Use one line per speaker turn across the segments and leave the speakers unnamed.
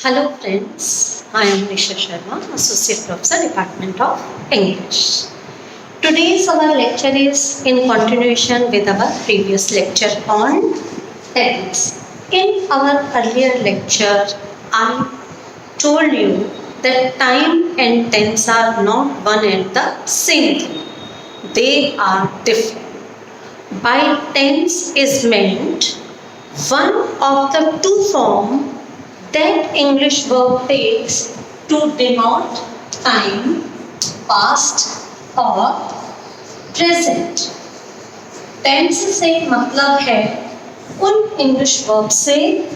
Hello friends, I am Nisha Sharma, Associate Professor, Department of English. Today's our lecture is in continuation with our previous lecture on tense. In our earlier lecture, I told you that time and tense are not one and the same thing. They are different. By tense is meant one of the two forms that English verb takes to denote time, past or present. Tense से मतलब है उन English verb से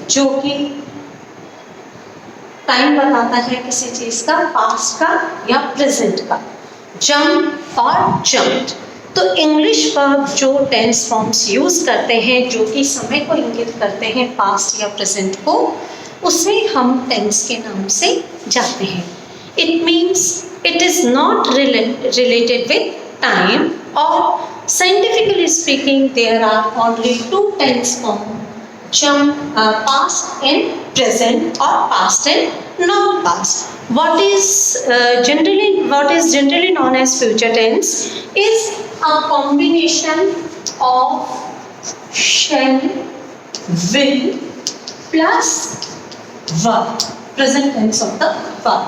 जो कि time बताता है किसी चीज का, पास्ट का या प्रेजेंट का. जंप और जंप्ड. तो इंग्लिश वर्ब जो टेंस फॉर्म्स यूज करते हैं जो कि समय को इंगित करते हैं, पास्ट या प्रेजेंट को, उसे हम टेंस के नाम से जानते हैं. It means it is not related with time, और scientifically speaking there are only two tense form, past and present or past and non past. What is generally known as future tense is a combination of shall, will plus verb, present tense of the verb.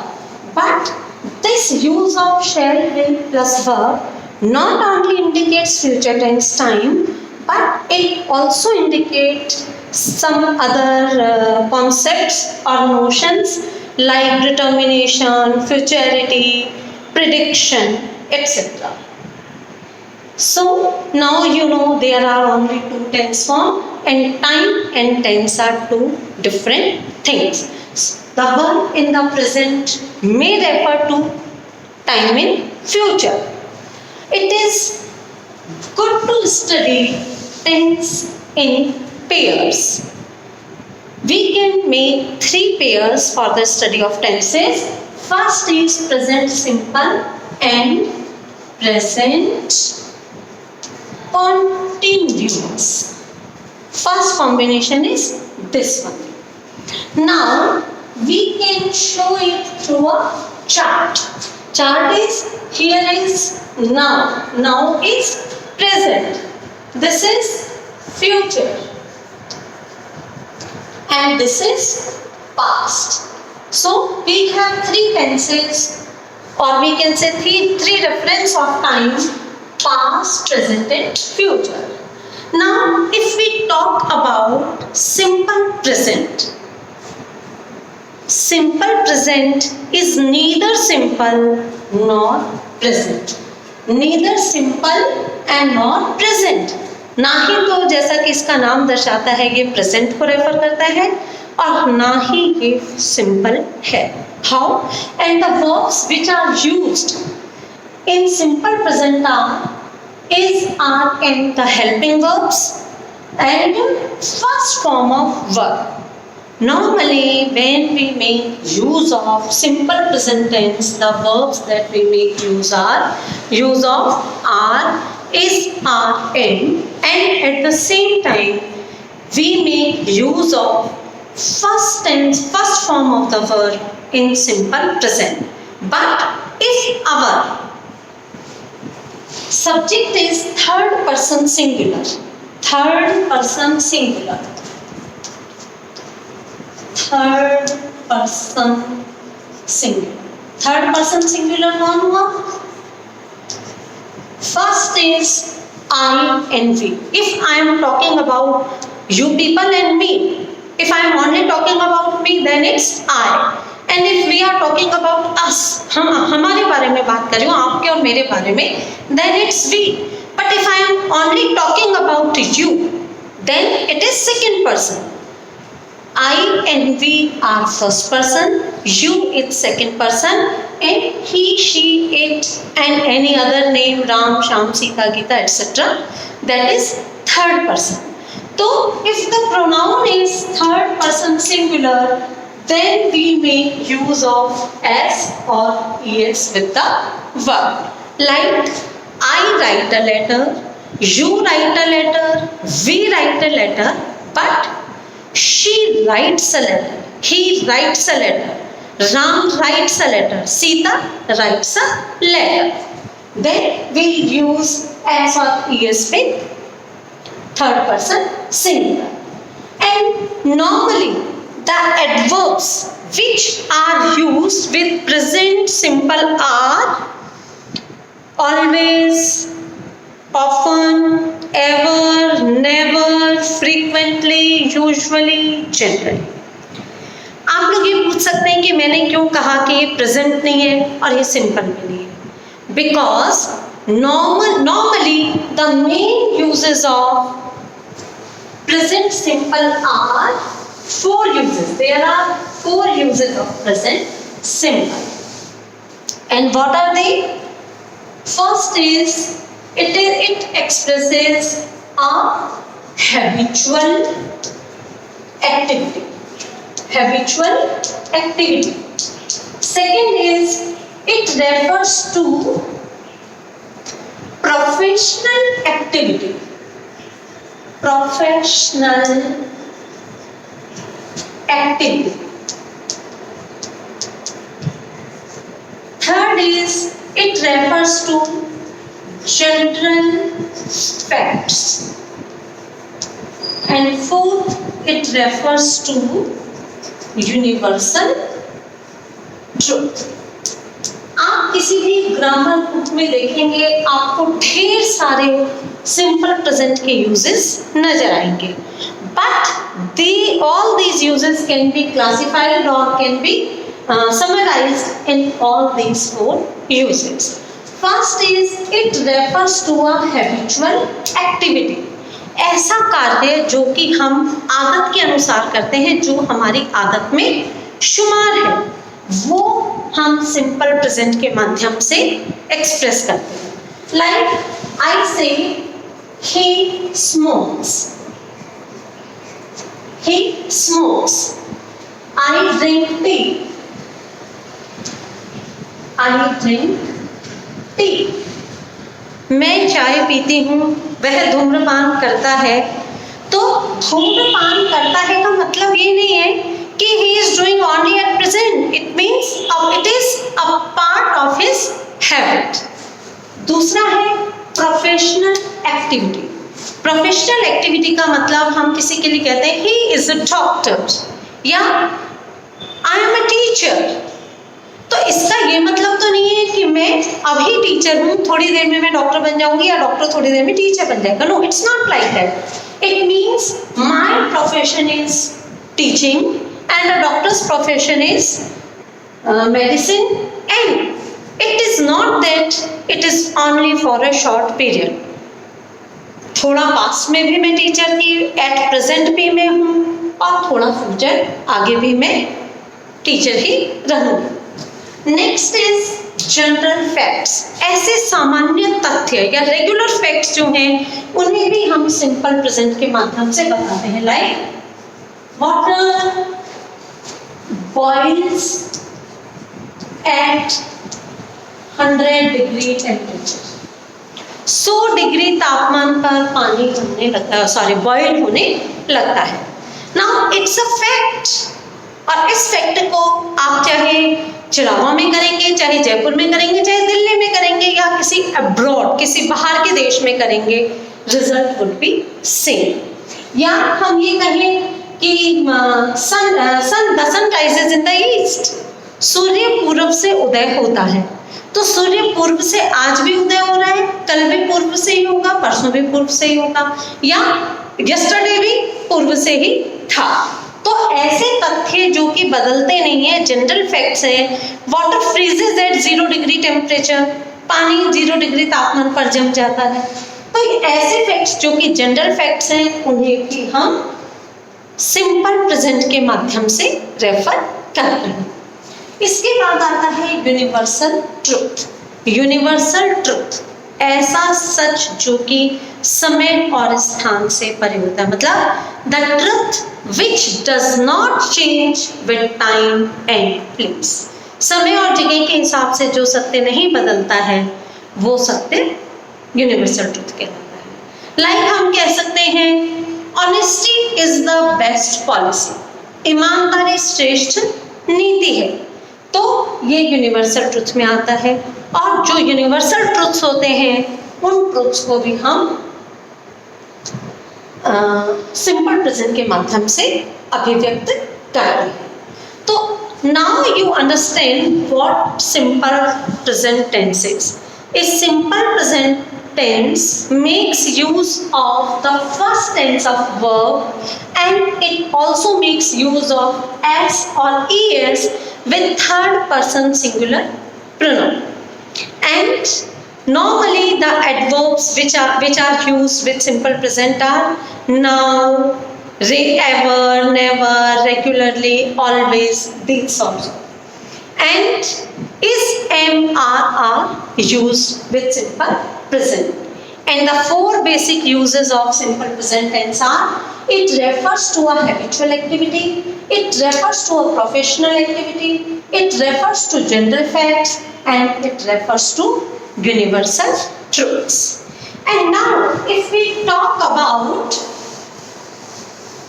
But this use of shall, will plus verb not only indicates future tense time, but it also indicates some other concepts or notions like determination, futurity, prediction, etc. So now you know there are only two tense forms, and time and tense are two different things. The verb in the present may refer to time in future. It is good to study tense in pairs. We can make three pairs for the study of tenses. First is present simple and present continuous. First combination is this one. Now we can show it through a chart. Chart is, here is now. Now is present. This is future. And this is past. So we have three tenses, or we can say three reference of time: past, present and future. Now if we talk about simple present, simple present is neither simple nor present. Neither simple and nor present. ना ही तो जैसा कि इसका नाम दर्शाता है ये present को रेफर करता है, और ना ही ये सिंपल है. How? And the verbs which are used in simple present are the helping verbs and first form of verb. Normally, when we make use of simple present tense, the verbs that we make use of are, is, are, and at the same time we make use of first form of the verb in simple present. But if our subject is third person singular, third person singular कौन हुआ? First is I and we. If I am talking about you people and me, if I am only talking about me, then it's I. And if we are talking about us, हम हमारे बारे में बात कर रही हूँ, आपके और मेरे बारे में, then it's we. But if I am only talking about you, then it is second person. I and we are first person, you is second person, and he, she, it, and any other name, Ram, Sham, Sita, Gita, etc., that is third person. So if the pronoun is third person singular, then we make use of s or es with the verb. Like I write a letter, you write a letter, we write a letter, but she writes a letter. he writes a letter, Ram writes a letter, Sita writes a letter. Then we'll use as or es with third person singular. And normally the adverbs which are used with present simple are always, often, ever, never, frequently, usually, generally. आप लोग ये पूछ सकते हैं कि मैंने क्यों कहा कि ये प्रेजेंट नहीं है और ये सिंपल भी नहीं है. Because normally the main uses of present simple are 4 uses. There are 4 uses of present simple. And what are they? First is it expresses a habitual activity. Habitual activity. Second is it refers to professional activity. Professional activity. Third is it refers to general facts. And fourth, it refers to universal truth. आप किसी भी grammar book में देखेंगे आपको ढेर सारे simple present के uses नजर आएंगे. But all these uses can be classified or can be summarized in all these 4 uses. First is it refers to a habitual activity. ऐसा कार्य जो कि हम आदत के अनुसार करते हैं, जो हमारी आदत में शुमार है, वो हम सिंपल प्रेजेंट के माध्यम से एक्सप्रेस करते हैं. लाइक आई से he smokes. He smokes. I drink tea. I drink tea. मैं चाय पीती हूँ, वह धूम्रपान करता है. तो धूम्रपान करता है का मतलब ये नहीं है कि he is doing only at present. It means it is a part of his habit. दूसरा है प्रोफेशनल एक्टिविटी. प्रोफेशनल एक्टिविटी का मतलब हम किसी के लिए कहते हैं he is a doctor या I am a teacher. तो इसका ये मतलब तो नहीं है कि मैं अभी टीचर हूँ, थोड़ी देर में मैं डॉक्टर बन जाऊंगी या डॉक्टर थोड़ी देर में टीचर बन जाएगा. No, it's not like that. It means my profession is teaching and a doctor's profession is medicine, and it is not that it is only for a short period. थोड़ा पास में भी मैं teacher की at present भी मैं हूँ और थोड़ा फ्यूचर आगे भी मैं टीचर ही रहूँगी. Next is general facts. ऐसे सामान्य तथ्य या रेगुलर फैक्ट्स जो हैं उन्हें भी हम सिंपल प्रेजेंट के माध्यम से बताते हैं. Like water boils at 100 degree temperature. 100 degree तापमान पर पानी बनने लगता है, बॉयल होने लगता है. Now it's a fact. और इस फैक्ट को आप चाहे चिड़ावा में करेंगे, चाहे जयपुर में करेंगे, चाहे दिल्ली में करेंगे या किसी अब्रॉड, किसी बाहर के देश में करेंगे, रिजल्ट वुड बी सेम. या हम ये कहें कि sun rises in the east. सूर्य पूर्व से उदय होता है. तो सूर्य पूर्व से आज भी उदय हो रहा है, कल भी पूर्व से ही होगा, परसों भी पूर्व से ही होगा, या यस्टरडे भी पूर्व से ही था. तो ऐसे तथ्य जो कि बदलते नहीं है, जनरल फैक्ट्स हैं. Water freezes at 0 degree temperature. पानी 0 डिग्री तापमान पर जम जाता है. तो ऐसे फैक्ट्स जो कि जनरल फैक्ट्स हैं उन्हें भी हम सिंपल प्रेजेंट के माध्यम से रेफर करते हैं. इसके बाद आता है यूनिवर्सल ट्रुथ. यूनिवर्सल ट्रुथ ऐसा सच जो कि समय और स्थान से परे होता है. मतलब the truth which does not change with time and place. समय और जगह के हिसाब से जो सत्य नहीं बदलता है वो सत्य यूनिवर्सल ट्रुथ कहलाता है. लाइक हम कह सकते हैं honesty is the best policy. ईमानदारी श्रेष्ठ नीति है। तो ये यूनिवर्सल ट्रुथ में आता है। और जो यूनिवर्सल ट्रुथ्स होते हैं उन ट्रुथ्स को भी हम सिंपल प्रेजेंट के माध्यम से अभिव्यक्त करते हैं। तो now you understand what simple present tense is. A simple present tense makes use of the first tense of verb and it also makes use of s or es with third person singular pronoun. And normally the adverbs which are used with simple present are now, ever, never, regularly, always, these also. And is, am, are used with simple present. And the four basic uses of simple present tense are: it refers to a habitual activity, it refers to a professional activity, it refers to general facts, and it refers to universal truths. And now if we talk about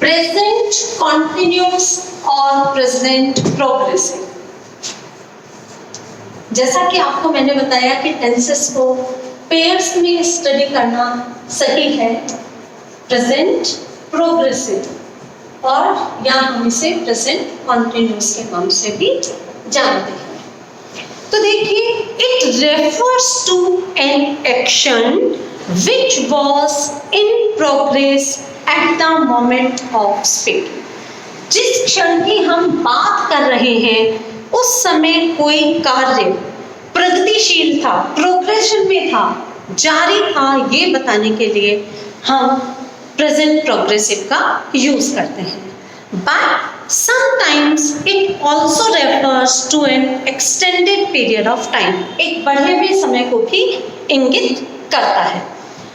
present continuous or present progressive, जैसा कि आपको मैंने बताया कि tenses को pairs में study करना सही है, प्रेजेंट प्रोग्रेसिव और या हम इसे प्रेजेंट कॉन्टिन्यूस के नाम से भी जानते हैं। तो देखिए, it refers to an action which was in progress at the moment of speed. जिस क्षण की हम बात कर रहे हैं उस समय कोई कार्य प्रगतिशील था, प्रोग्रेशन में था, जारी था, ये बताने के लिए हम प्रेजेंट प्रोग्रेसिव का यूज करते हैं। But sometimes it also refers to an extended period of time, एक बढ़े हुए समय को भी इंगित करता है।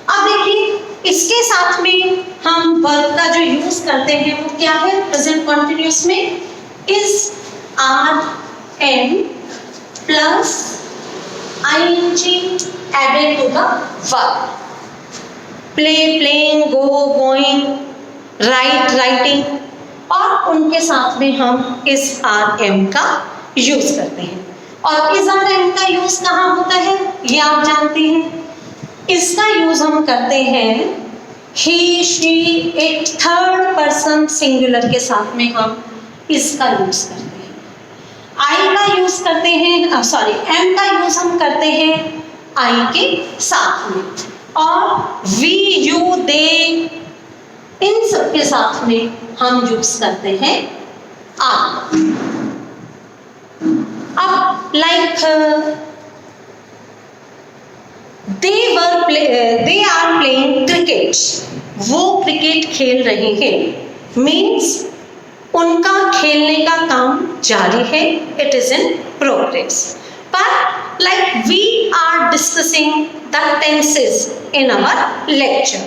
अब देखिए, इसके साथ में हम वर्ब का जो यूज करते हैं वो क्या है प्रेजेंट कॉन्टिन्यूस में? Is, are, am plus ing added to the verb. Play, playing, go, going, write, writing, और उनके साथ में हम इस आर एम का यूज करते हैं। और इस आर एम का यूज कहाँ होता है ये आप जानते हैं। इसका यूज हम करते हैं ही, शी, एक थर्ड पर्सन सिंगुलर के साथ में हम इसका यूज करते हैं। आई का यूज करते हैं, एम का यूज हम करते हैं आई के साथ में, और वी, यू, दे, इन सब के साथ में हम यूज करते हैं आर। अब like they are playing cricket, वो क्रिकेट खेल रहे हैं, मीन्स उनका खेलने का काम जारी है, इट इज इन प्रोग्रेस। पर like we are discussing the tenses in our lecture,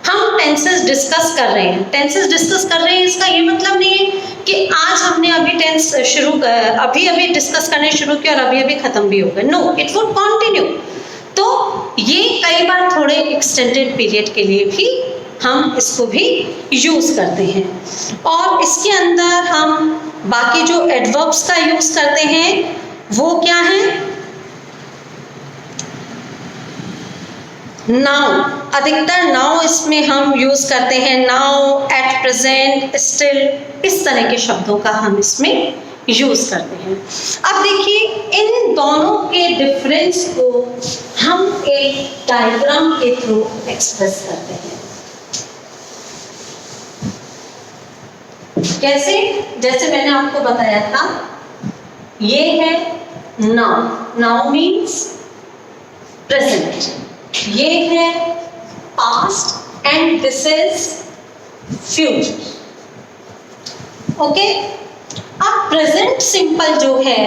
हम टेंसेस डिस्कस कर रहे हैं। टेंसेस डिस्कस कर रहे हैं इसका ये मतलब नहीं है कि आज हमने अभी टेंस अभी डिस्कस करने शुरू किया और अभी खत्म भी हो गए। No, it would continue. तो ये कई बार थोड़े एक्सटेंडेड पीरियड के लिए भी हम इसको भी यूज करते हैं। और इसके अंदर हम बाकी जो एडवर्ब्स का यूज करते हैं वो क्या है? नाउ, अधिकतर नाउ इसमें हम यूज करते हैं। नाउ, एट प्रेजेंट, स्टिल, इस तरह के शब्दों का हम इसमें यूज करते हैं। अब देखिए, इन दोनों के डिफरेंस को हम एक डायग्राम के थ्रू एक्सप्रेस करते हैं। कैसे? जैसे मैंने आपको बताया था, ये है नाउ, नाउ मीन्स प्रेजेंट, ये है past and this is future. Okay, अब प्रेजेंट सिंपल जो है,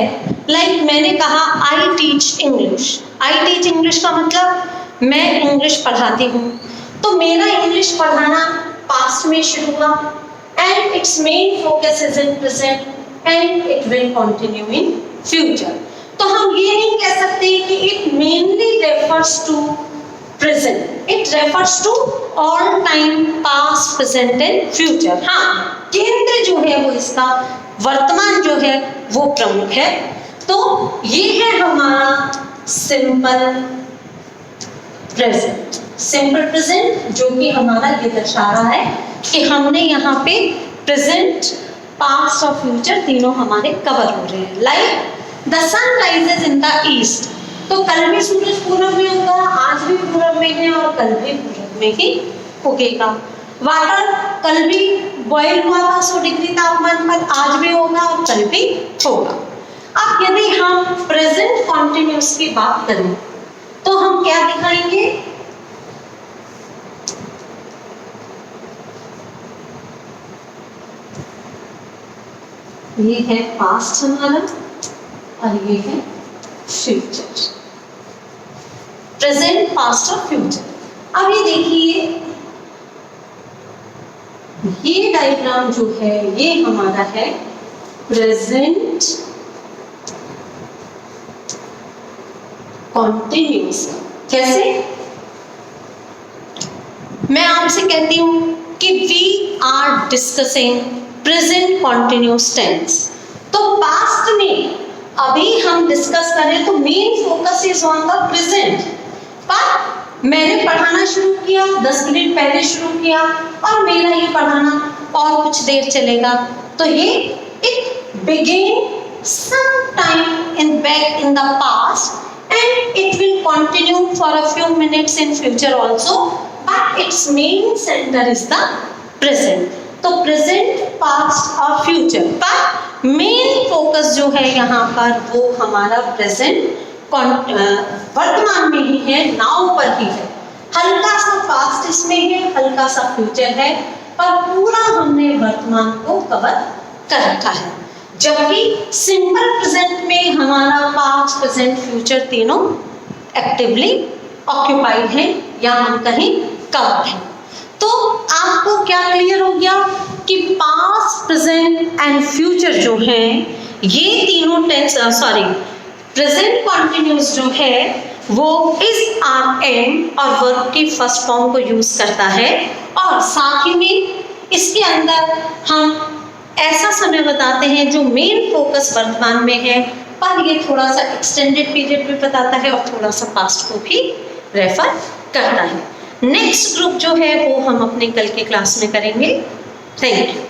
लाइक मैंने कहा I teach English. I teach English का मतलब मैं इंग्लिश पढ़ाती हूँ। तो मेरा इंग्लिश पढ़ाना पास्ट में शुरू हुआ and its main focus is in present and it will continue in future. तो हम ये नहीं कह सकते कि it mainly refers to present. It refers to all time, past, present and future. हाँ, केंद्र जो है वो इसका का वर्तमान जो है वो प्रमुख है। तो ये है हमारा सिंपल प्रेजेंट। सिंपल प्रेजेंट जो कि हमारा ये दर्शा रहा है कि हमने यहाँ पे प्रेजेंट, पास्ट और फ्यूचर तीनों हमारे कवर हो रहे हैं। Like the sun rises in the east, तो कल भी सूरज पूरब में होगा, आज भी पूरब में है और कल भी पूरब में ही उगेगा। वाटर कल भी बॉयल हुआ था 100 डिग्री तापमान पर, आज भी होगा और कल भी होगा। अब यदि हम प्रेजेंट कॉन्टिन्यूस की बात करें तो हम क्या दिखाएंगे? ये है पास्ट हमारा और ये है फ्यूचर। प्रेजेंट, पास्ट और फ्यूचर। अब ये देखिए, ये डायग्राम जो है ये हमारा है प्रेजेंट कॉन्टिन्यूस। कैसे? मैं आपसे कहती हूं कि we are discussing present continuous tense, तो पास्ट में अभी हम डिस्कस करें तो main focus is on the present. पर मैंने पढ़ाना शुरू किया, 10 मिनट पहले शुरू किया और मेरा ये पढ़ाना और कुछ देर चलेगा, तो ये it begin some time in back in the past and it will continue for a few minutes in future also, but its main center is the present। तो present, past और future, पर main focus जो है यहाँ पर वो हमारा present वर्तमान में ही है, now पर ही है। हल्का सा past इसमें है, हल्का सा future है, पर पूरा हमने वर्तमान को कवर कर रखा है। जबकि सिंपल प्रेजेंट में हमारा पास्ट, प्रेजेंट, फ्यूचर तीनों एक्टिवली ऑक्यूपाइड हैं या हम कहीं कवर हैं। तो आपको क्या क्लियर हो गया कि पास्ट, प्रेजेंट एंड फ्यूचर जो हैं ये तीनों टेंस, प्रेजेंट कॉन्टिन्यूस जो है वो इज आर एम और वर्ब की फर्स्ट फॉर्म को यूज करता है, और साथ ही में इसके अंदर हम ऐसा समय बताते हैं जो मेन फोकस वर्तमान में है, पर ये थोड़ा सा एक्सटेंडेड पीरियड भी बताता है और थोड़ा सा पास्ट को भी रेफर करता है। नेक्स्ट ग्रुप जो है वो हम अपने कल के क्लास में करेंगे। Thank you.